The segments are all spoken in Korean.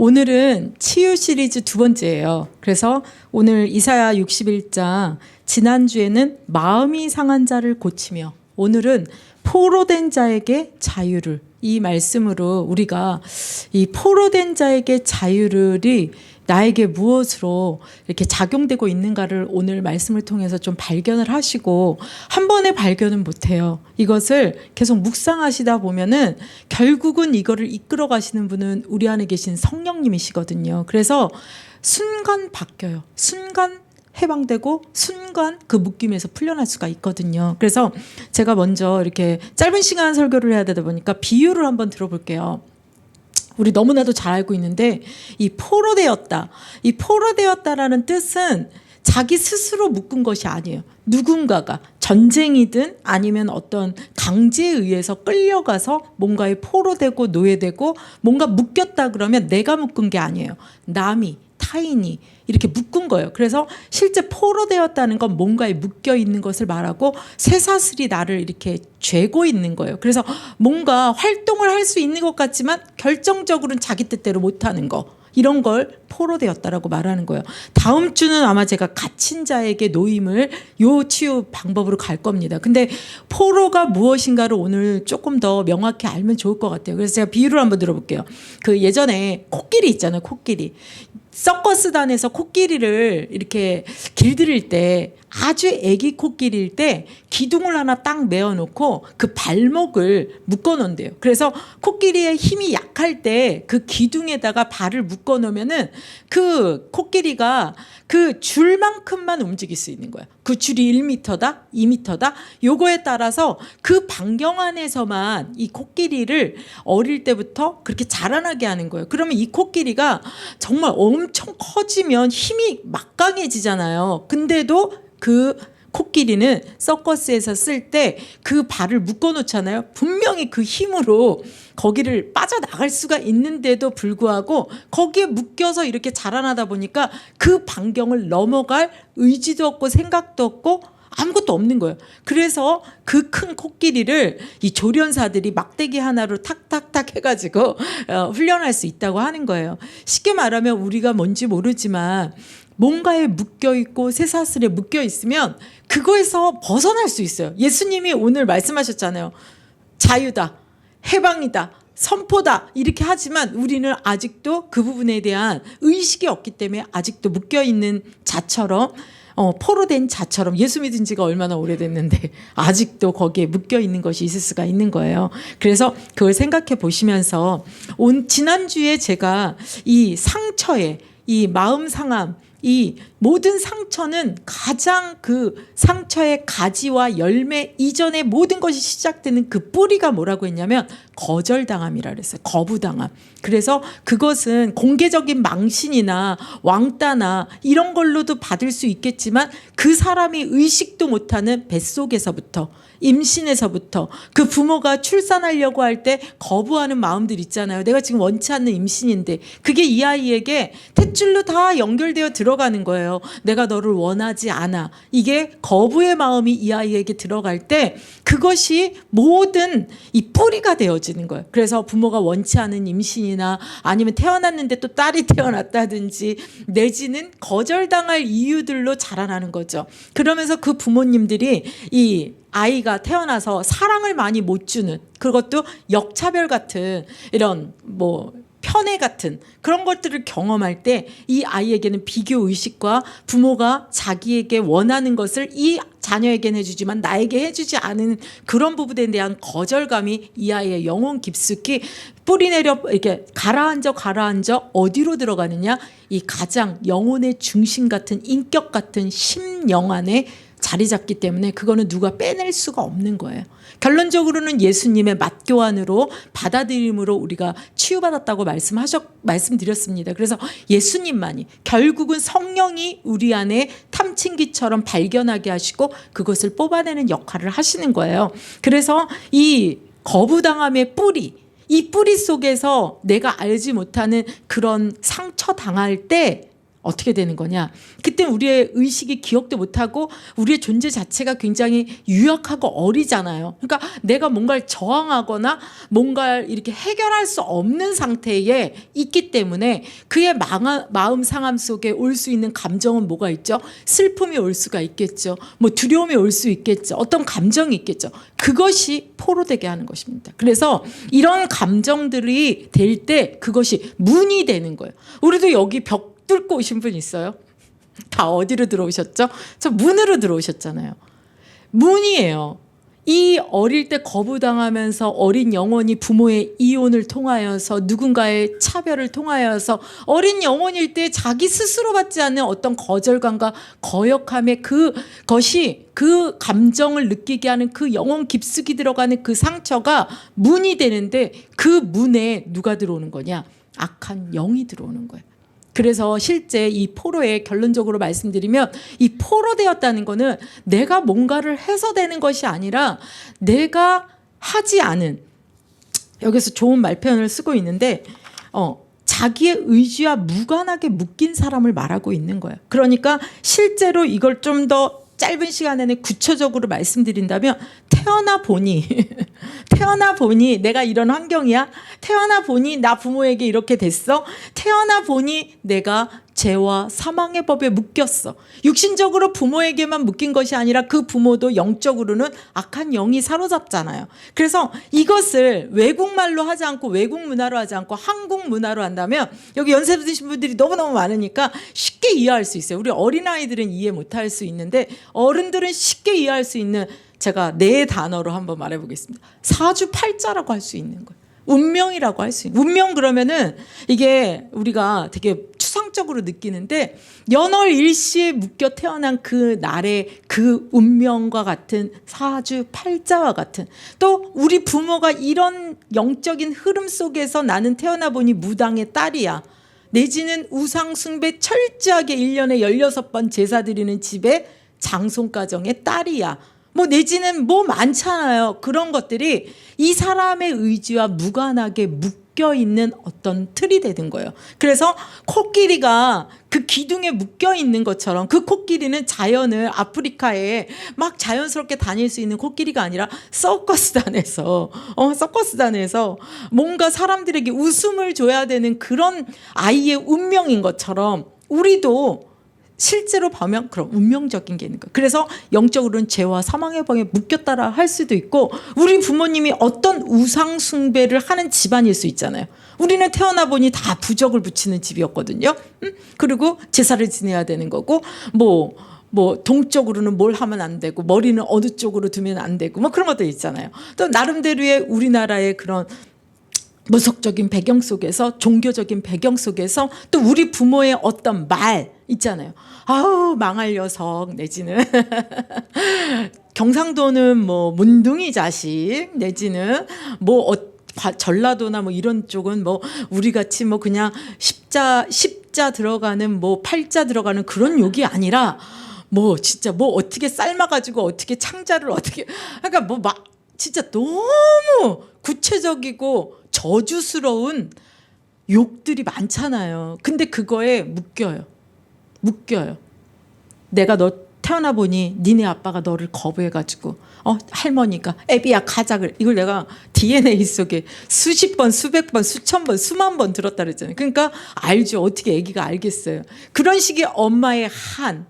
오늘은 치유 시리즈 두 번째예요. 그래서 오늘 이사야 61장, 지난주에는 마음이 상한 자를 고치며, 오늘은 포로된 자에게 자유를, 이 말씀으로 우리가 이 포로된 자에게 자유를이 나에게 무엇으로 이렇게 작용되고 있는가를 오늘 말씀을 통해서 좀 발견을 하시고, 한 번에 발견은 못해요. 이것을 계속 묵상하시다 보면은 결국은 이거를 이끌어 가시는 분은 우리 안에 계신 성령님이시거든요. 그래서 순간 바뀌어요. 순간 해방되고 순간 그 묶임에서 풀려날 수가 있거든요. 그래서 제가 먼저 이렇게 짧은 시간 설교를 해야 되다 보니까 비유를 한번 들어볼게요. 우리 너무나도 잘 알고 있는데, 이 포로되었다. 이 포로되었다라는 뜻은 자기 스스로 묶은 것이 아니에요. 누군가가 전쟁이든 아니면 어떤 강제에 의해서 끌려가서 뭔가에 포로되고 노예되고 뭔가 묶였다 그러면 내가 묶은 게 아니에요. 남이, 타인이 이렇게 묶은 거예요. 그래서 실제 포로되었다는 건 뭔가에 묶여 있는 것을 말하고, 쇠사슬이 나를 이렇게 죄고 있는 거예요. 그래서 뭔가 활동을 할 수 있는 것 같지만 결정적으로는 자기 뜻대로 못하는 거, 이런 걸 포로되었다라고 말하는 거예요. 다음 주는 아마 제가 갇힌 자에게 노임을 요 치유 방법으로 갈 겁니다. 근데 포로가 무엇인가를 오늘 조금 더 명확히 알면 좋을 것 같아요. 그래서 제가 비유를 한번 들어볼게요. 그 예전에 코끼리 있잖아요. 코끼리. 서커스단에서 코끼리를 이렇게 길들일 때, 아주 애기 코끼리일 때 기둥을 하나 딱 메어놓고 그 발목을 묶어놓는데요. 그래서 코끼리의 힘이 약할 때 그 기둥에다가 발을 묶어놓으면은 그 코끼리가 그 줄만큼만 움직일 수 있는 거야. 그 줄이 1m다, 2m다. 요거에 따라서 그 반경 안에서만 이 코끼리를 어릴 때부터 그렇게 자라나게 하는 거예요. 그러면 이 코끼리가 정말 엄청 커지면 힘이 막강해지잖아요. 근데도 그 코끼리는 서커스에서 쓸 때 그 발을 묶어 놓잖아요. 분명히 그 힘으로 거기를 빠져나갈 수가 있는데도 불구하고 거기에 묶여서 이렇게 자라나다 보니까 그 반경을 넘어갈 의지도 없고 생각도 없고 아무것도 없는 거예요. 그래서 그 큰 코끼리를 이 조련사들이 막대기 하나로 탁탁탁 해가지고 훈련할 수 있다고 하는 거예요. 쉽게 말하면 우리가 뭔지 모르지만 뭔가에 묶여있고 쇠사슬에 묶여있으면 그거에서 벗어날 수 있어요. 예수님이 오늘 말씀하셨잖아요. 자유다, 해방이다, 선포다, 이렇게 하지만 우리는 아직도 그 부분에 대한 의식이 없기 때문에 아직도 묶여있는 자처럼, 포로된 자처럼, 예수 믿은 지가 얼마나 오래됐는데 아직도 거기에 묶여있는 것이 있을 수가 있는 거예요. 그래서 그걸 생각해 보시면서, 지난주에 제가 이 상처에, 이 마음 상함, 이 모든 상처는 가장 그 상처의 가지와 열매 이전에 모든 것이 시작되는 그 뿌리가 뭐라고 했냐면 거절당함이라 그랬어요. 거부당함. 그래서 그것은 공개적인 망신이나 왕따나 이런 걸로도 받을 수 있겠지만, 그 사람이 의식도 못하는 뱃속에서부터, 임신에서부터, 그 부모가 출산하려고 할 때 거부하는 마음들 있잖아요. 내가 지금 원치 않는 임신인데 그게 이 아이에게 탯줄로 다 연결되어 들어가는 거예요. 내가 너를 원하지 않아. 이게 거부의 마음이 이 아이에게 들어갈 때 그것이 모든 이 뿌리가 되어지는 거예요. 그래서 부모가 원치 않은 임신이나 아니면 태어났는데 또 딸이 태어났다든지 내지는 거절당할 이유들로 자라나는 거죠. 그러면서 그 부모님들이 이 아이가 태어나서 사랑을 많이 못 주는, 그것도 역차별 같은 이런 편애 같은 그런 것들을 경험할 때 이 아이에게는 비교 의식과 부모가 자기에게 원하는 것을 이 자녀에게는 해주지만 나에게 해주지 않은 그런 부분에 대한 거절감이 이 아이의 영혼 깊숙이 뿌리내려 이렇게 가라앉아 어디로 들어가느냐, 이 가장 영혼의 중심 같은, 인격 같은 심령 안에 자리 잡기 때문에 그거는 누가 빼낼 수가 없는 거예요. 결론적으로는 예수님의 맞교환으로, 받아들임으로 우리가 치유받았다고 말씀드렸습니다. 그래서 예수님만이, 결국은 성령이 우리 안에 탐침기처럼 발견하게 하시고 그것을 뽑아내는 역할을 하시는 거예요. 그래서 이 거부당함의 뿌리, 이 뿌리 속에서 내가 알지 못하는 그런 상처 당할 때 어떻게 되는 거냐? 그때 우리의 의식이 기억도 못하고 우리의 존재 자체가 굉장히 유약하고 어리잖아요. 그러니까 내가 뭔가를 저항하거나 뭔가를 이렇게 해결할 수 없는 상태에 있기 때문에 그의 마음 상함 속에 올 수 있는 감정은 뭐가 있죠? 슬픔이 올 수가 있겠죠. 뭐 두려움이 올 수 있겠죠. 어떤 감정이 있겠죠. 그것이 포로되게 하는 것입니다. 그래서 이런 감정들이 될 때 그것이 문이 되는 거예요. 우리도 여기 벽 뚫고 오신 분 있어요? 다 어디로 들어오셨죠? 저 문으로 들어오셨잖아요. 문이에요. 이 어릴 때 거부당하면서 어린 영혼이 부모의 이혼을 통하여서 누군가의 차별을 통하여서 어린 영혼일 때 자기 스스로 받지 않는 어떤 거절감과 거역함의 그것이 그 감정을 느끼게 하는 그 영혼 깊숙이 들어가는 그 상처가 문이 되는데 그 문에 누가 들어오는 거냐? 악한 영이 들어오는 거예요. 그래서 실제 이 포로의 결론적으로 말씀드리면 이 포로되었다는 거는 내가 뭔가를 해서 되는 것이 아니라 내가 하지 않은, 여기서 좋은 말표현을 쓰고 있는데 자기의 의지와 무관하게 묶인 사람을 말하고 있는 거예요. 그러니까 실제로 이걸 좀 더 짧은 시간 안에 구체적으로 말씀드린다면 태어나 보니 내가 이런 환경이야. 태어나 보니 나 부모에게 이렇게 됐어. 태어나 보니 내가 죄와 사망의 법에 묶였어. 육신적으로 부모에게만 묶인 것이 아니라 그 부모도 영적으로는 악한 영이 사로잡잖아요. 그래서 이것을 외국말로 하지 않고 외국 문화로 하지 않고 한국 문화로 한다면 여기 연세 드신 분들이 너무너무 많으니까 쉽게 이해할 수 있어요. 우리 어린아이들은 이해 못할 수 있는데 어른들은 쉽게 이해할 수 있는, 제가 네 단어로 한번 말해보겠습니다. 사주팔자라고 할 수 있는 거예요. 운명이라고 할 수 있는. 운명 그러면은 이게 우리가 되게 추상적으로 느끼는데 연월일시에 묶여 태어난 그 날의 그 운명과 같은 사주팔자와 같은, 또 우리 부모가 이런 영적인 흐름 속에서 나는 태어나 보니 무당의 딸이야. 내지는 우상숭배 철저하게 1년에 16번 제사 드리는 집에 장손가정의 딸이야. 뭐 내지는 뭐 많잖아요. 그런 것들이 이 사람의 의지와 무관하게 묶여 있는 어떤 틀이 되는 거예요. 그래서 코끼리가 그 기둥에 묶여 있는 것처럼 그 코끼리는 자연을 아프리카에 막 자연스럽게 다닐 수 있는 코끼리가 아니라 서커스단에서 뭔가 사람들에게 웃음을 줘야 되는 그런 아이의 운명인 것처럼 우리도 실제로 보면 그런 운명적인 게 있는 거예요. 그래서 영적으로는 죄와 사망의 방에 묶였다라 할 수도 있고, 우리 부모님이 어떤 우상 숭배를 하는 집안일 수 있잖아요. 우리는 태어나 보니 다 부적을 붙이는 집이었거든요. 그리고 제사를 지내야 되는 거고, 뭐 동쪽으로는 뭘 하면 안 되고 머리는 어느 쪽으로 두면 안 되고 뭐 그런 것들 있잖아요. 또 나름대로의 우리나라의 그런 무속적인 배경 속에서, 종교적인 배경 속에서 또 우리 부모의 어떤 말 있잖아요. 아우 망할 녀석, 내지는 경상도는 뭐 문둥이 자식, 내지는 뭐 전라도나 뭐 이런 쪽은 뭐 우리 같이 뭐 그냥 십자 들어가는 뭐 팔자 들어가는 그런 욕이 아니라 뭐 진짜 뭐 어떻게 삶아가지고 어떻게 창자를 어떻게, 그러니까 뭐 막 진짜 너무 구체적이고 저주스러운 욕들이 많잖아요. 근데 그거에 묶여요. 내가 너 태어나 보니 니네 아빠가 너를 거부해가지고 할머니가 애비야 가자 그래. 이걸 내가 DNA 속에 수십 번, 수백 번, 수천 번, 수만 번 들었다 그랬잖아요. 그러니까 알죠. 어떻게 애기가 알겠어요. 그런 식의 엄마의 한,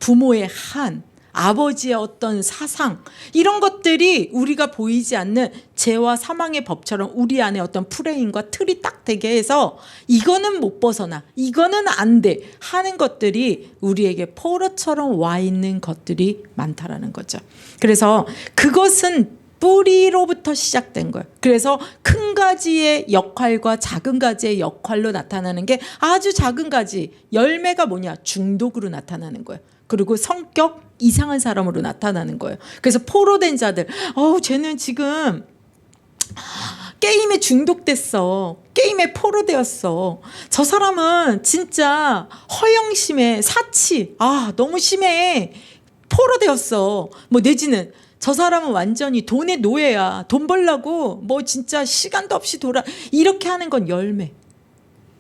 부모의 한, 아버지의 어떤 사상, 이런 것들이 우리가 보이지 않는 죄와 사망의 법처럼 우리 안에 어떤 프레임과 틀이 딱 되게 해서 이거는 못 벗어나, 이거는 안 돼 하는 것들이 우리에게 포로처럼 와 있는 것들이 많다라는 거죠. 그래서 그것은 뿌리로부터 시작된 거예요. 그래서 큰 가지의 역할과 작은 가지의 역할로 나타나는 게, 아주 작은 가지 열매가 뭐냐, 중독으로 나타나는 거예요. 그리고 성격 이상한 사람으로 나타나는 거예요. 그래서 포로된 자들, 쟤는 지금 게임에 중독됐어. 게임에 포로되었어. 저 사람은 진짜 허영심에 사치, 너무 심해. 포로되었어. 뭐 내지는 저 사람은 완전히 돈의 노예야. 돈 벌려고 뭐 진짜 시간도 없이 이렇게 하는 건 열매,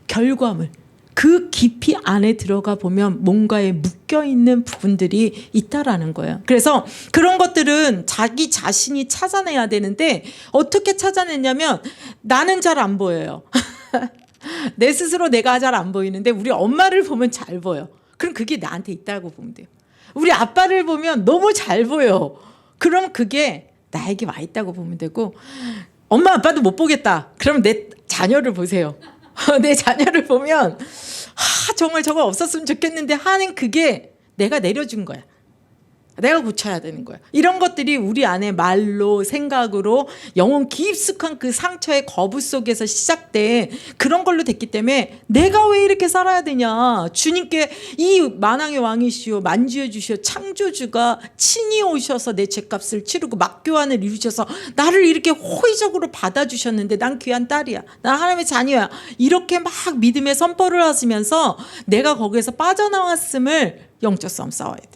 결과물. 그 그 깊이 안에 들어가 보면 뭔가에 묶여있는 부분들이 있다라는 거예요. 그래서 그런 것들은 자기 자신이 찾아내야 되는데 어떻게 찾아냈냐면 나는 잘 안 보여요. 내 스스로 내가 잘 안 보이는데 우리 엄마를 보면 잘 보여. 그럼 그게 나한테 있다고 보면 돼요. 우리 아빠를 보면 너무 잘 보여. 그럼 그게 나에게 와 있다고 보면 되고, 엄마 아빠도 못 보겠다. 그럼 내 자녀를 보세요. 내 자녀를 보면 정말 저거 없었으면 좋겠는데 하는 그게 내가 내려준 거야. 내가 고쳐야 되는 거야. 이런 것들이 우리 안에 말로 생각으로 영혼 깊숙한 그 상처의 거부 속에서 시작된 그런 걸로 됐기 때문에 내가 왜 이렇게 살아야 되냐. 주님께 이 만왕의 왕이시오 만주해 주시오 창조주가 친히 오셔서 내 죄값을 치르고 막교환을 이루셔서 나를 이렇게 호의적으로 받아주셨는데 난 귀한 딸이야. 난 하나님의 자녀야. 이렇게 막 믿음의 선포를 하시면서 내가 거기에서 빠져나왔음을 영적 싸움 싸워야 돼.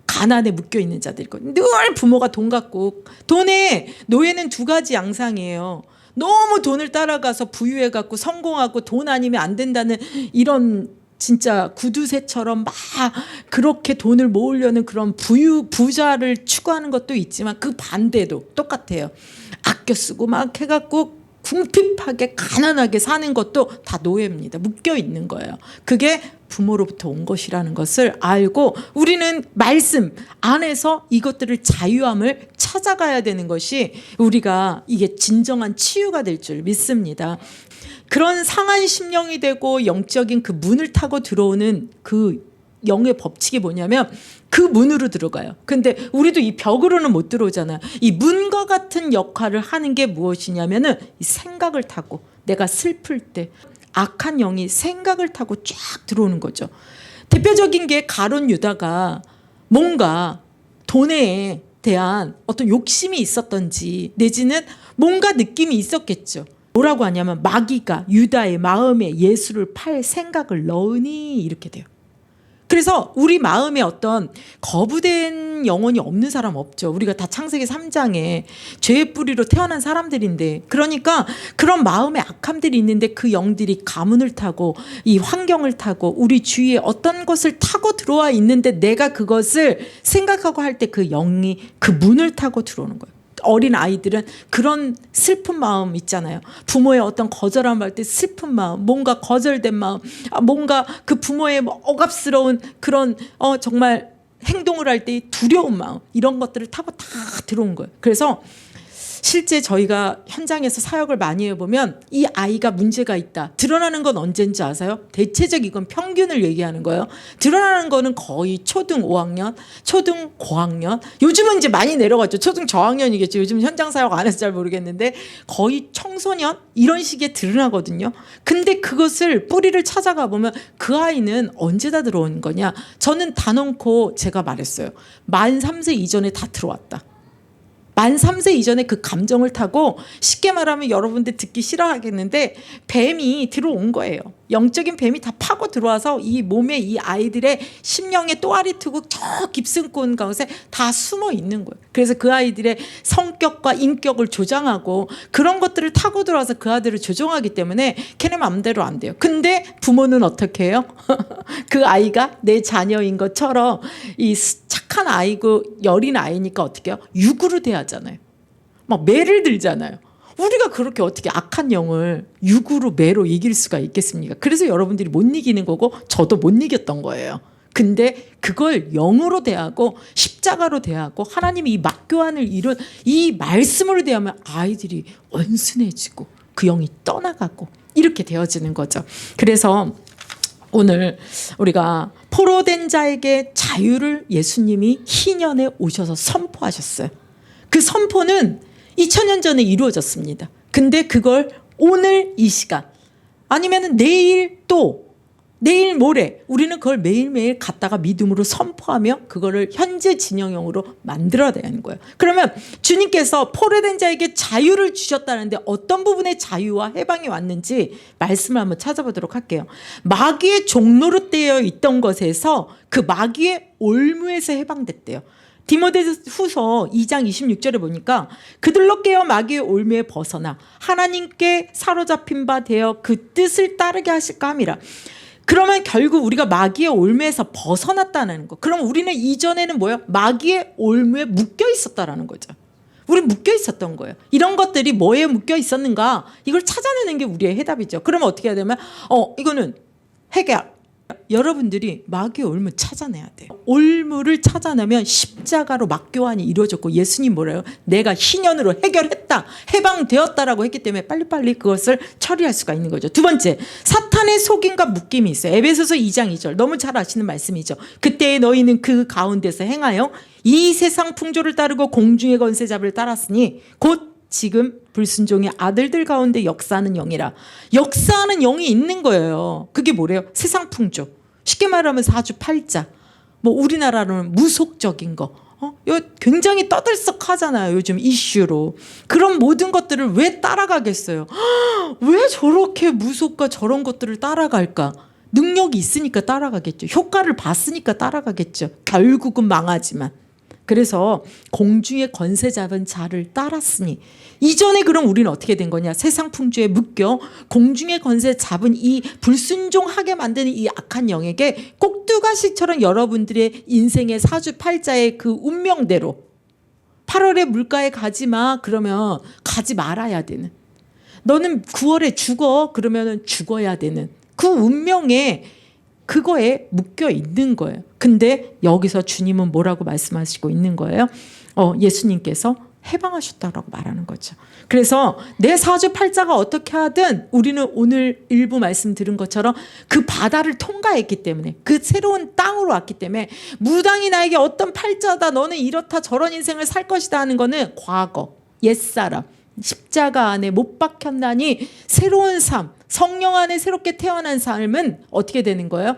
가난에 묶여있는 자들이고 늘 부모가 돈 갖고 돈에 노예는 두 가지 양상이에요. 너무 돈을 따라가서 부유해갖고 성공하고 돈 아니면 안 된다는 이런 진짜 구두쇠처럼 막 그렇게 돈을 모으려는 그런 부자를 추구하는 것도 있지만 그 반대도 똑같아요. 아껴 쓰고 막 해갖고 궁핍하게 가난하게 사는 것도 다 노예입니다. 묶여 있는 거예요. 그게 부모로부터 온 것이라는 것을 알고 우리는 말씀 안에서 이것들을 자유함을 찾아가야 되는 것이 우리가 이게 진정한 치유가 될 줄 믿습니다. 그런 상한 심령이 되고 영적인 그 문을 타고 들어오는 그 영의 법칙이 뭐냐면 그 문으로 들어가요. 근데 우리도 이 벽으로는 못 들어오잖아요. 이 문과 같은 역할을 하는 게 무엇이냐면은 이 생각을 타고 내가 슬플 때 악한 영이 생각을 타고 쫙 들어오는 거죠. 대표적인 게 가룟 유다가 뭔가 돈에 대한 어떤 욕심이 있었던지 내지는 뭔가 느낌이 있었겠죠. 뭐라고 하냐면 마귀가 유다의 마음에 예수를 팔 생각을 넣으니 이렇게 돼요. 그래서 우리 마음에 어떤 거부된 영혼이 없는 사람 없죠. 우리가 다 창세기 3장에 죄의 뿌리로 태어난 사람들인데 그러니까 그런 마음의 악함들이 있는데 그 영들이 가문을 타고 이 환경을 타고 우리 주위에 어떤 것을 타고 들어와 있는데 내가 그것을 생각하고 할 때 그 영이 그 문을 타고 들어오는 거예요. 어린 아이들은 그런 슬픈 마음 있잖아요. 부모의 어떤 거절함 할 때 슬픈 마음, 뭔가 거절된 마음, 뭔가 그 부모의 억압스러운 그런 정말 행동을 할 때 두려운 마음 이런 것들을 타고 다 들어온 거예요. 그래서 실제 저희가 현장에서 사역을 많이 해보면 이 아이가 문제가 있다. 드러나는 건 언제인지 아세요? 대체적 이건 평균을 얘기하는 거예요. 드러나는 거는 거의 초등 5학년, 초등 고학년. 요즘은 이제 많이 내려갔죠. 초등 저학년이겠죠. 요즘 현장 사역 안 해서 잘 모르겠는데 거의 청소년 이런 식의 드러나거든요. 근데 그것을 뿌리를 찾아가 보면 그 아이는 언제다 들어온 거냐. 저는 단언코 제가 말했어요. 만 3세 이전에 다 들어왔다. 만 3세 이전에 그 감정을 타고 쉽게 말하면 여러분들 듣기 싫어하겠는데 뱀이 들어온 거예요. 영적인 뱀이 다 파고 들어와서 이 몸에 이 아이들의 심령의 또아리 트고 저 깊은 곳 가운데 다 숨어 있는 거예요. 그래서 그 아이들의 성격과 인격을 조장하고 그런 것들을 타고 들어와서 그 아들을 조종하기 때문에 걔네 마음대로 안 돼요. 근데 부모는 어떻게 해요? 그 아이가 내 자녀인 것처럼 이 착한 아이고 여린 아이니까 어떻게 해요? 육으로 대하잖아요. 막 매를 들잖아요. 우리가 그렇게 어떻게 악한 영을 육으로 매로 이길 수가 있겠습니까? 그래서 여러분들이 못 이기는 거고 저도 못 이겼던 거예요. 근데 그걸 영으로 대하고 십자가로 대하고 하나님이 이 막교환을 이룬 이 말씀으로 대하면 아이들이 온순해지고 그 영이 떠나가고 이렇게 되어지는 거죠. 그래서 오늘 우리가 포로된 자에게 자유를 예수님이 희년에 오셔서 선포하셨어요. 그 선포는 2000년 전에 이루어졌습니다. 근데 그걸 오늘 이 시간 아니면 내일 또 내일 모레 우리는 그걸 매일매일 갖다가 믿음으로 선포하며 그거를 현재 진영형으로 만들어야 되는 거예요. 그러면 주님께서 포로된 자에게 자유를 주셨다는데 어떤 부분의 자유와 해방이 왔는지 말씀을 한번 찾아보도록 할게요. 마귀의 종노릇되어 있던 것에서 그 마귀의 올무에서 해방됐대요. 디모데후서 2장 26절에 보니까 그들로 깨어 마귀의 올무에 벗어나 하나님께 사로잡힌 바 되어 그 뜻을 따르게 하실까 함이라. 그러면 결국 우리가 마귀의 올무에서 벗어났다는 거. 그럼 우리는 이전에는 뭐예요? 마귀의 올무에 묶여 있었다라는 거죠. 우리 묶여 있었던 거예요. 이런 것들이 뭐에 묶여 있었는가? 이걸 찾아내는 게 우리의 해답이죠. 그러면 어떻게 해야 되면 이거는 해결. 여러분들이 마귀의 올무 찾아내야 돼요. 올무를 찾아내면 십자가로 막교환이 이루어졌고, 예수님 뭐래요? 내가 희년으로 해결했다, 해방되었다라고 했기 때문에 빨리빨리 그것을 처리할 수가 있는 거죠. 두 번째, 사탄의 속임과 묶임이 있어요. 에베소서 2장 2절 너무 잘 아시는 말씀이죠. 그때 너희는 그 가운데서 행하여 이 세상 풍조를 따르고 공중의 권세자를 따랐으니 곧 지금 불순종의 아들들 가운데 역사하는 영이라. 역사하는 영이 있는 거예요. 그게 뭐래요? 세상 풍조. 쉽게 말하면 사주팔자. 뭐 우리나라로는 무속적인 거. 이거 굉장히 떠들썩하잖아요. 요즘 이슈로. 그런 모든 것들을 왜 따라가겠어요? 왜 저렇게 무속과 저런 것들을 따라갈까? 능력이 있으니까 따라가겠죠. 효과를 봤으니까 따라가겠죠. 결국은 망하지만. 그래서 공중의 권세 잡은 자를 따랐으니, 이전에 그럼 우리는 어떻게 된 거냐? 세상 풍조에 묶여 공중의 권세 잡은 이 불순종하게 만드는 이 악한 영에게 꼭두가시처럼 여러분들의 인생의 사주팔자의 그 운명대로 8월에 물가에 가지 마 그러면 가지 말아야 되는, 너는 9월에 죽어 그러면 죽어야 되는 그 운명에, 그거에 묶여 있는 거예요. 근데 여기서 주님은 뭐라고 말씀하시고 있는 거예요? 예수님께서 해방하셨다라고 말하는 거죠. 그래서 내 사주팔자가 어떻게 하든 우리는 오늘 일부 말씀 들은 것처럼 그 바다를 통과했기 때문에, 그 새로운 땅으로 왔기 때문에, 무당이 나에게 어떤 팔자다, 너는 이렇다 저런 인생을 살 것이다 하는 거는 과거, 옛사람, 십자가 안에 못 박혔나니 새로운 삶, 성령 안에 새롭게 태어난 삶은 어떻게 되는 거예요?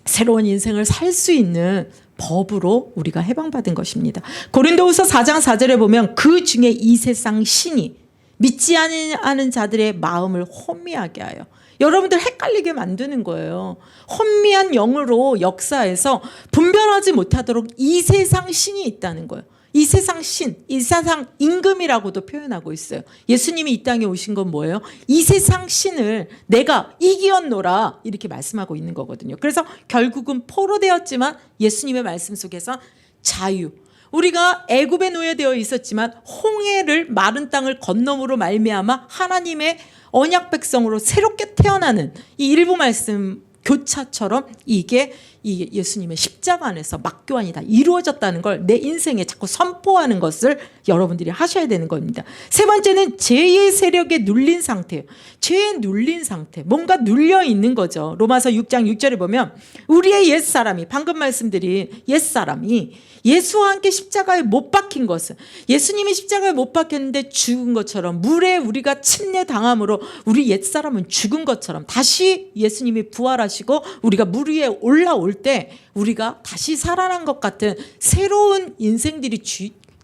새로운 인생을 살 수 있는 법으로 우리가 해방받은 것입니다. 고린도후서 4장 4절에 보면 그 중에 이 세상 신이 믿지 않는 자들의 마음을 혼미하게 하여, 여러분들 헷갈리게 만드는 거예요. 혼미한 영으로 역사에서 분별하지 못하도록 이 세상 신이 있다는 거예요. 이 세상 신, 이 세상 임금이라고도 표현하고 있어요. 예수님이 이 땅에 오신 건 뭐예요? 이 세상 신을 내가 이기었노라 이렇게 말씀하고 있는 거거든요. 그래서 결국은 포로되었지만 예수님의 말씀 속에서 자유, 우리가 애굽에 노예되어 있었지만 홍해를, 마른 땅을 건너므로 말미암아 하나님의 언약 백성으로 새롭게 태어나는 이 일부 말씀 교차처럼 이게 예수님의 십자가 안에서 막교환이 다 이루어졌다는 걸 내 인생에 자꾸 선포하는 것을 여러분들이 하셔야 되는 겁니다. 세 번째는 죄의 세력에 눌린 상태예요. 죄에 눌린 상태, 뭔가 눌려 있는 거죠. 로마서 6장 6절에 보면 우리의 옛사람이, 방금 말씀드린 옛사람이 예수와 함께 십자가에 못 박힌 것은, 예수님이 십자가에 못 박혔는데 죽은 것처럼, 물에 우리가 침례당함으로 우리 옛사람은 죽은 것처럼 다시 예수님이 부활하시고 우리가 물 위에 올라올 때 우리가 다시 살아난 것 같은 새로운 인생들이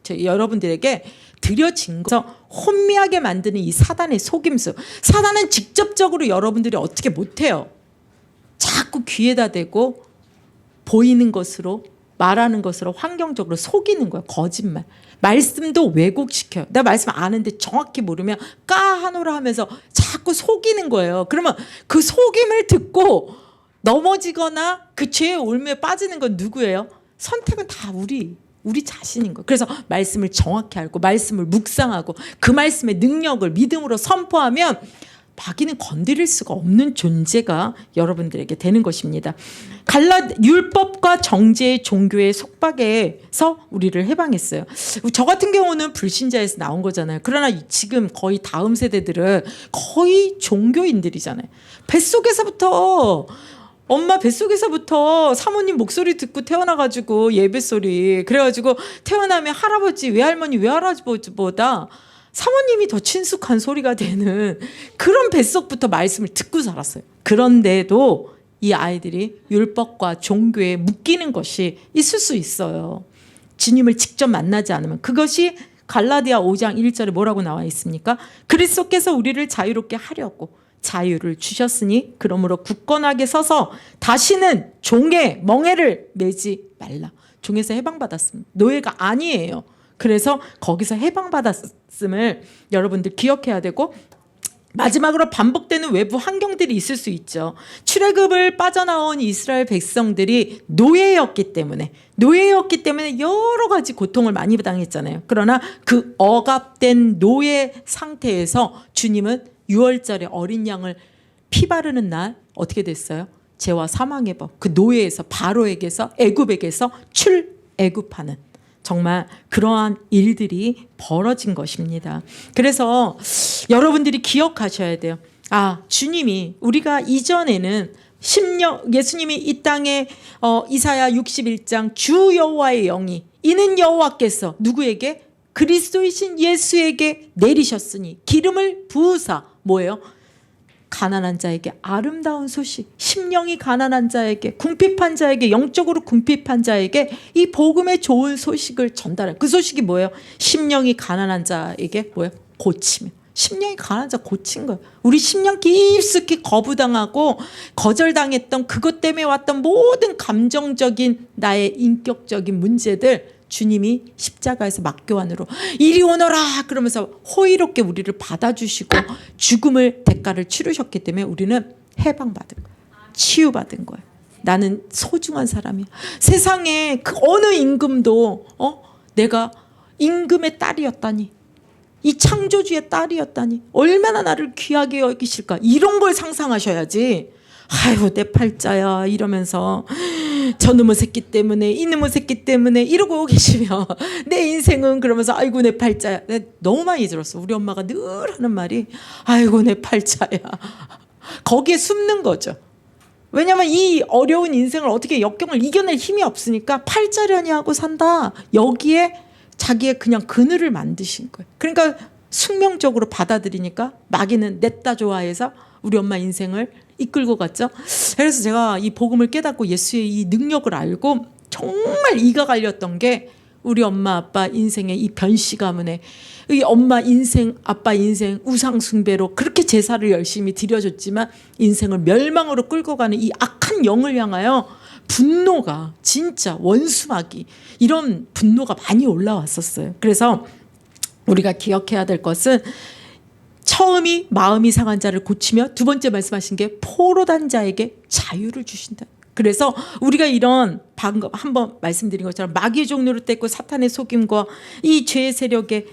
여러분들에게 드려진 거서 혼미하게 만드는 이 사단의 속임수. 사단은 직접적으로 여러분들이 어떻게 못해요. 자꾸 귀에다 대고 보이는 것으로, 말하는 것으로 환경적으로 속이는 거예요. 거짓말. 말씀도 왜곡시켜요. 내가 말씀 아는데 정확히 모르면 까하노라 하면서 자꾸 속이는 거예요. 그러면 그 속임을 듣고 넘어지거나 그 죄의 올무에 빠지는 건 누구예요? 선택은 다 우리 자신인 거예요. 그래서 말씀을 정확히 알고 말씀을 묵상하고 그 말씀의 능력을 믿음으로 선포하면 마귀는 건드릴 수가 없는 존재가 여러분들에게 되는 것입니다. 율법과 정죄의 종교의 속박에서 우리를 해방했어요. 저 같은 경우는 불신자에서 나온 거잖아요. 그러나 지금 거의 다음 세대들은 거의 종교인들이잖아요. 뱃속에서부터, 엄마 뱃속에서부터 사모님 목소리 듣고 태어나가지고, 예배 소리, 그래가지고 태어나면 할아버지, 외할머니, 외할아버지보다 사모님이 더 친숙한 소리가 되는 그런 뱃속부터 말씀을 듣고 살았어요. 그런데도 이 아이들이 율법과 종교에 묶이는 것이 있을 수 있어요. 주님을 직접 만나지 않으면. 그것이 갈라디아 5장 1절에 뭐라고 나와 있습니까? 그리스도께서 우리를 자유롭게 하려고 자유를 주셨으니 그러므로 굳건하게 서서 다시는 종의 멍에를 매지 말라. 종에서 해방받았습니다. 노예가 아니에요. 그래서 거기서 해방받았음을 여러분들 기억해야 되고, 마지막으로 반복되는 외부 환경들이 있을 수 있죠. 출애굽을 빠져나온 이스라엘 백성들이 노예였기 때문에 여러 가지 고통을 많이 당했잖아요. 그러나 그 억압된 노예 상태에서 주님은 6월절에 어린 양을 피 바르는 날 어떻게 됐어요? 죄와 사망의 법, 그 노예에서 바로에게서 애굽에게서 출애굽하는 정말 그러한 일들이 벌어진 것입니다. 그래서 여러분들이 기억하셔야 돼요. 주님이 우리가 이전에는 예수님이 이 땅에 이사야 61장 주 여호와의 영이 이는 여호와께서 누구에게? 그리스도이신 예수에게 내리셨으니 기름을 부으사 뭐예요? 가난한 자에게 아름다운 소식, 심령이 가난한 자에게, 궁핍한 자에게, 영적으로 궁핍한 자에게 이 복음의 좋은 소식을 전달해. 그 소식이 뭐예요? 심령이 가난한 자에게 뭐예요? 고치며. 심령이 가난한 자 고친 거예요. 우리 심령 깊숙이 거부당하고 거절당했던 그것 때문에 왔던 모든 감정적인 나의 인격적인 문제들 주님이 십자가에서 막교환으로 이리 오너라 그러면서 호의롭게 우리를 받아주시고 죽음을 대가를 치르셨기 때문에 우리는 해방받은 거예요. 치유받은 거예요. 나는 소중한 사람이야. 세상에 그 어느 임금도 내가 임금의 딸이었다니, 이 창조주의 딸이었다니 얼마나 나를 귀하게 여기실까, 이런 걸 상상하셔야지. 아유 내 팔자야 이러면서 저놈의 새끼 때문에 이놈의 새끼 때문에 이러고 계시면 내 인생은 그러면서 아이고 내 팔자야. 너무 많이 들었어. 우리 엄마가 늘 하는 말이 아이고 내 팔자야. 거기에 숨는 거죠. 왜냐하면 이 어려운 인생을 어떻게 역경을 이겨낼 힘이 없으니까 팔자려니 하고 산다. 여기에 자기의 그냥 그늘을 만드신 거예요. 그러니까 숙명적으로 받아들이니까 마귀는 냈다 좋아해서 우리 엄마 인생을 이끌고 갔죠. 그래서 제가 이 복음을 깨닫고 예수의 이 능력을 알고 정말 이가 갈렸던 게 우리 엄마 아빠 인생의 이 변씨 가문에 이 엄마 인생 아빠 인생 우상 숭배로 그렇게 제사를 열심히 드려줬지만 인생을 멸망으로 끌고 가는 이 악한 영을 향하여 분노가 진짜 원수마귀 이런 분노가 많이 올라왔었어요. 그래서 우리가 기억해야 될 것은 처음이 마음이 상한 자를 고치며 두 번째 말씀하신 게 포로단 자에게 자유를 주신다. 그래서 우리가 이런 방금 한번 말씀드린 것처럼 마귀의 종노릇 됐고 사탄의 속임과 이 죄의 세력에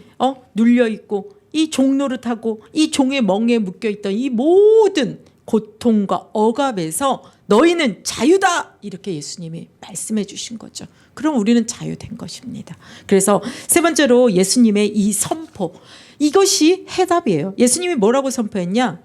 눌려 있고 이 종노릇하고 이 종의 멍에 묶여 있던 이 모든 고통과 억압에서 너희는 자유다 이렇게 예수님이 말씀해 주신 거죠. 그럼 우리는 자유된 것입니다. 그래서 세 번째로 예수님의 이 선포, 이것이 해답이에요. 예수님이 뭐라고 선포했냐?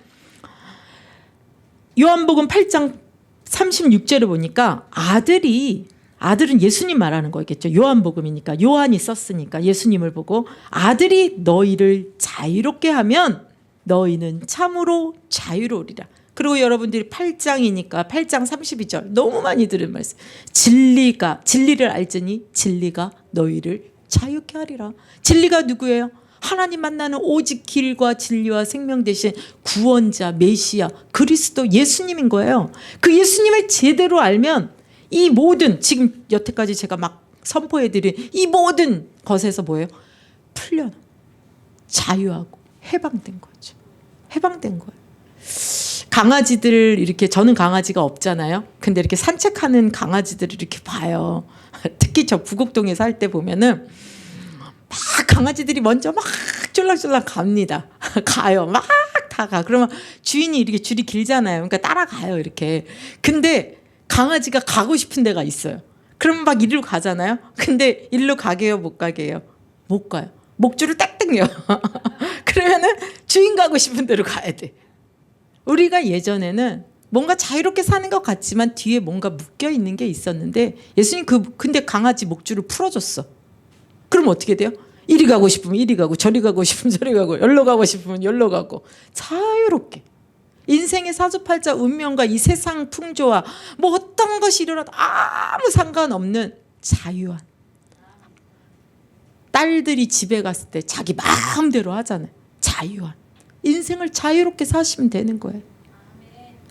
요한복음 8장 36절을 보니까 아들은 예수님 말하는 거겠죠. 요한복음이니까 요한이 썼으니까 예수님을 보고 아들이 너희를 자유롭게 하면 너희는 참으로 자유로우리라. 그리고 여러분들이 8장이니까 8장 32절 너무 많이 들은 말씀. 진리를 알지니 진리가 너희를 자유케 하리라. 진리가 누구예요? 하나님 만나는 오직 길과 진리와 생명 되신 구원자 메시아 그리스도 예수님인 거예요. 그 예수님을 제대로 알면 이 모든 지금 여태까지 제가 막 선포해드린 이 모든 것에서 뭐예요? 풀려나 자유하고 해방된 거죠. 해방된 거예요. 강아지들 이렇게 저는 강아지가 없잖아요. 근데 이렇게 산책하는 강아지들을 이렇게 봐요. 특히 저 부곡동에 살 때 보면은 막 강아지들이 먼저 막 쫄락쫄락 갑니다. 가요. 막 다 가. 그러면 주인이 이렇게 줄이 길잖아요. 그러니까 따라가요. 이렇게. 근데 강아지가 가고 싶은 데가 있어요. 그러면 막 이리로 가잖아요. 근데 이리로 가게요? 못 가게요? 못 가요. 목줄을 딱 당겨. 그러면은 주인 가고 싶은 데로 가야 돼. 우리가 예전에는 뭔가 자유롭게 사는 것 같지만 뒤에 뭔가 묶여 있는 게 있었는데 예수님 근데 강아지 목줄을 풀어줬어. 그럼 어떻게 돼요? 이리 가고 싶으면 이리 가고 저리 가고 싶으면 저리 가고 여기로 가고 싶으면 여기로 가고 자유롭게 인생의 사주팔자 운명과 이 세상 풍조와 뭐 어떤 것이 일어나도 아무 상관없는 자유한 딸들이 집에 갔을 때 자기 마음대로 하잖아요. 자유한 인생을 자유롭게 사시면 되는 거예요.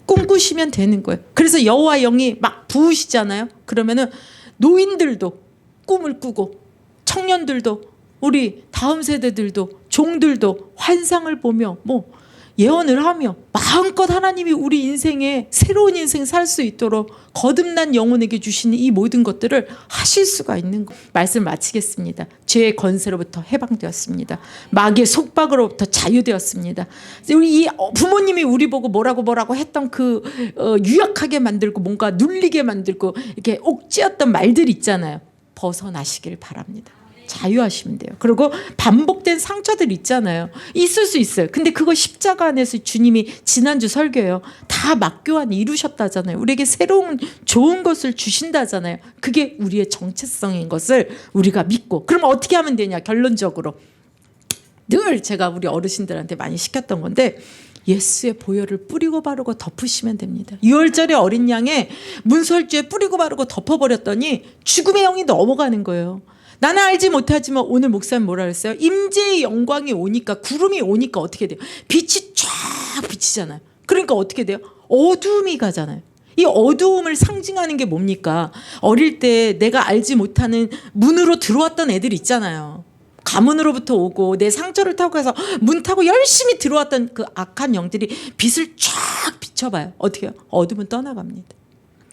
꿈꾸시면 되는 거예요. 그래서 여호와 영이 막 부으시잖아요. 그러면은 노인들도 꿈을 꾸고 청년들도 우리 다음 세대들도 종들도 환상을 보며 뭐 예언을 하며 마음껏 하나님이 우리 인생에 새로운 인생 살 수 있도록 거듭난 영혼에게 주시는 이 모든 것들을 하실 수가 있는 것. 말씀 마치겠습니다. 죄의 권세로부터 해방되었습니다. 마귀의 속박으로부터 자유되었습니다. 우리 이 부모님이 우리 보고 뭐라고 했던 그 유약하게 만들고 뭔가 눌리게 만들고 이렇게 옥죄었던 말들 있잖아요. 벗어나시길 바랍니다. 자유하시면 돼요. 그리고 반복된 상처들 있잖아요. 있을 수 있어요. 근데 그거 십자가 안에서 주님이 지난주 설교예요. 다 막교환 이루셨다잖아요. 우리에게 새로운 좋은 것을 주신다잖아요. 그게 우리의 정체성인 것을 우리가 믿고. 그럼 어떻게 하면 되냐? 결론적으로 늘 제가 우리 어르신들한테 많이 시켰던 건데 예수의 보혈을 뿌리고 바르고 덮으시면 됩니다. 6월절에 어린 양의 문설주에 뿌리고 바르고 덮어버렸더니 죽음의 영이 넘어가는 거예요. 나는 알지 못하지만 오늘 목사님 뭐라 그랬어요? 임재의 영광이 오니까, 구름이 오니까 어떻게 돼요? 빛이 쫙 비치잖아요. 그러니까 어떻게 돼요? 어두움이 가잖아요. 이 어두움을 상징하는 게 뭡니까? 어릴 때 내가 알지 못하는 문으로 들어왔던 애들 있잖아요. 가문으로부터 오고 내 상처를 타고 가서 문 타고 열심히 들어왔던 그 악한 영들이 빛을 쫙 비춰봐요. 어떻게 해요? 어둠은 떠나갑니다.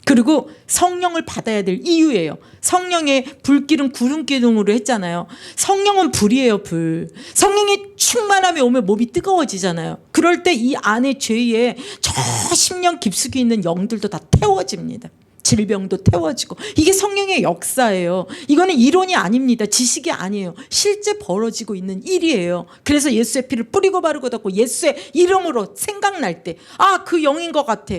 그리고 성령을 받아야 될 이유예요. 성령의 불길은 구름기둥으로 했잖아요. 성령은 불이에요, 불. 성령의 충만함이 오면 몸이 뜨거워지잖아요. 그럴 때 이 안에 죄에 저 심령 깊숙이 있는 영들도 다 태워집니다. 질병도 태워지고. 이게 성령의 역사예요. 이거는 이론이 아닙니다. 지식이 아니에요. 실제 벌어지고 있는 일이에요. 그래서 예수의 피를 뿌리고 바르고 덮고 예수의 이름으로 생각날 때 그 영인 것 같아.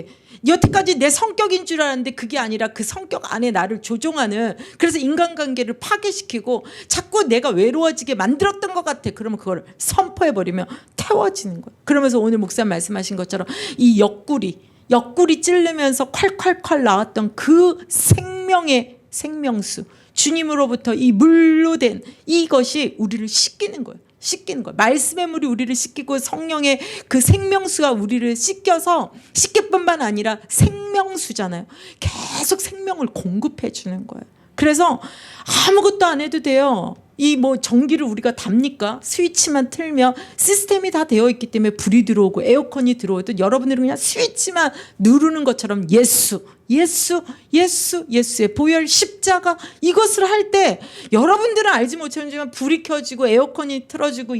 여태까지 내 성격인 줄 알았는데 그게 아니라 그 성격 안에 나를 조종하는, 그래서 인간관계를 파괴시키고 자꾸 내가 외로워지게 만들었던 것 같아. 그러면 그걸 선포해버리면 태워지는 거예요. 그러면서 오늘 목사님 말씀하신 것처럼 이 옆구리 찌르면서 콸콸콸 나왔던 그 생명의 생명수, 주님으로부터 이 물로 된 이것이 우리를 씻기는 거예요. 말씀의 물이 우리를 씻기고 성령의 그 생명수가 우리를 씻겨서, 씻기뿐만 아니라 생명수잖아요. 계속 생명을 공급해 주는 거예요. 그래서 아무것도 안 해도 돼요. 이 전기를 우리가 답니까? 스위치만 틀면 시스템이 다 되어 있기 때문에 불이 들어오고 에어컨이 들어오도 여러분들은 그냥 스위치만 누르는 것처럼 예수의 보혈 십자가 이것을 할 때 여러분들은 알지 못하지만 불이 켜지고 에어컨이 틀어지고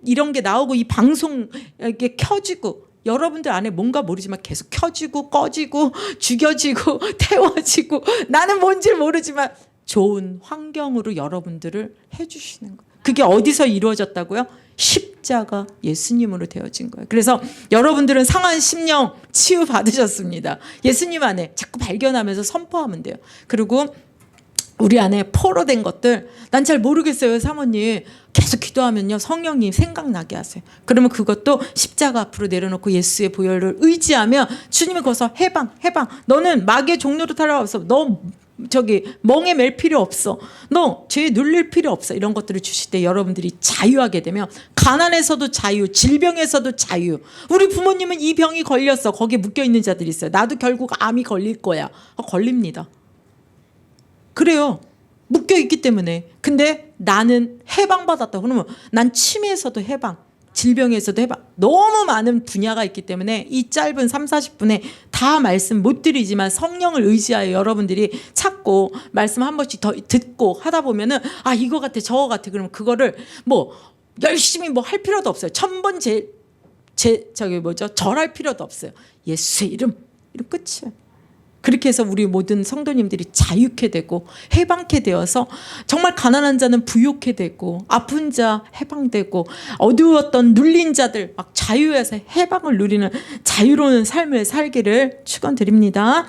이런 게 나오고 이 방송 이렇게 켜지고 여러분들 안에 뭔가 모르지만 계속 켜지고 꺼지고 죽여지고 태워지고 나는 뭔지 모르지만 좋은 환경으로 여러분들을 해주시는 거예요. 그게 어디서 이루어졌다고요? 십자가 예수님으로 되어진 거예요. 그래서 여러분들은 상한 심령 치유 받으셨습니다. 예수님 안에 자꾸 발견하면서 선포하면 돼요. 그리고 우리 안에 포로된 것들, 난 잘 모르겠어요 사모님, 계속 기도하면요 성령님 생각나게 하세요. 그러면 그것도 십자가 앞으로 내려놓고 예수의 보혈을 의지하면 주님이 거기서 해방. 너는 마귀의 종로로 타러 없어. 너 멍에 맬 필요 없어. 너 죄에 눌릴 필요 없어. 이런 것들을 주실 때 여러분들이 자유하게 되면 가난에서도 자유, 질병에서도 자유. 우리 부모님은 이 병이 걸렸어. 거기에 묶여있는 자들이 있어요. 나도 결국 암이 걸릴 거야. 걸립니다. 그래요. 묶여있기 때문에. 근데 나는 해방받았다. 그러면 난 치매에서도 해방, 질병에서도 해방. 너무 많은 분야가 있기 때문에 이 짧은 30-40분에 다 말씀 못 드리지만 성령을 의지하여 여러분들이 찾고 말씀 한 번씩 더 듣고 하다 보면은 이거 같아 저거 같아. 그러면 그거를 열심히 할 필요도 없어요. 1000번 절할 필요도 없어요. 예수의 이름 끝이에요. 그렇게 해서 우리 모든 성도님들이 자유케 되고 해방케 되어서 정말 가난한 자는 부유케 되고 아픈 자 해방되고 어두웠던 눌린 자들 막 자유에서 해방을 누리는 자유로운 삶을 살기를 축원드립니다.